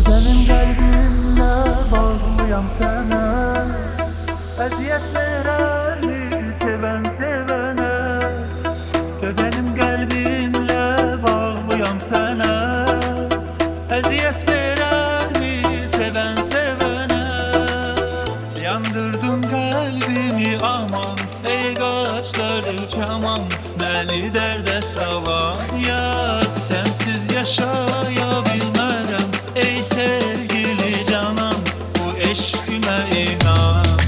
Gözəlim qəlbimlə bağlıyam sənə, əziyyət verərmi sevən sevənə. Gözəlim qəlbimlə bağlıyam sənə, əziyyət verərmi sevən sevənə. Yandırdın qəlbimi aman, ey qaşları kaman, məni dərdə salan yar. Sənsiz yaşaya bilmərəm ey sevgili canan, bu eşqimə inan.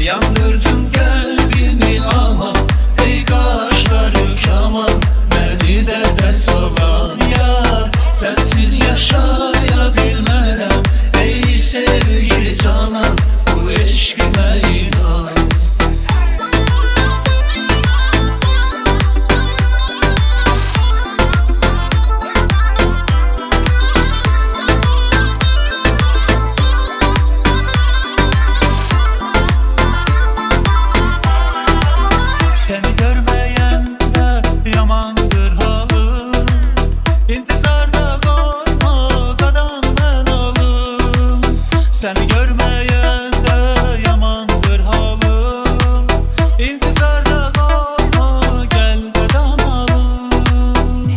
Yandırdın qəlbimi aman, ey qaşları kaman, məni dərdə salan yar. Sənsiz yaşaya bilmərəm ey sevgili canan, bu eşqimə inan. Seni görmeyende yamandır halım, İntizarda kalma kadam ben alım. Seni görmeyende yamandır halım, İntizarda kalma gel kadam alım.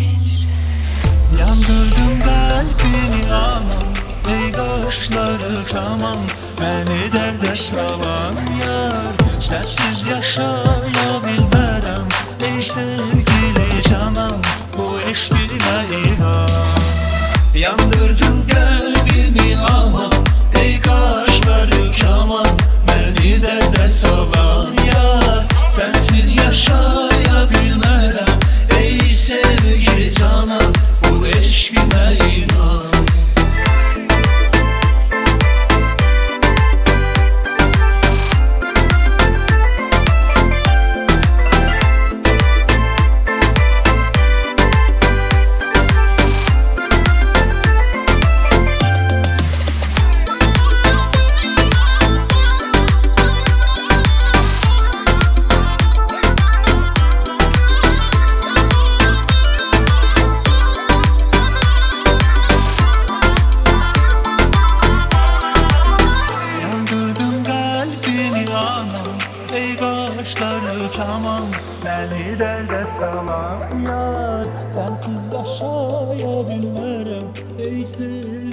Yandırdım kalbini anam, ey kaşları kaman, beni derde salan yar. Sensiz yaşaya bilmərəm ey sevgili canan, bu eşqimə inan. Yandırdın qəlbimi aman, ey qaşları kaman, məni dərdə salan yar. Sensiz yaşaya bilmərəm ey sevgili canan, bu eşqimə inan. Ey qaşları kaman, məni dərdə salan yar. Sənsiz yaşaya bilmərəm ey sevgili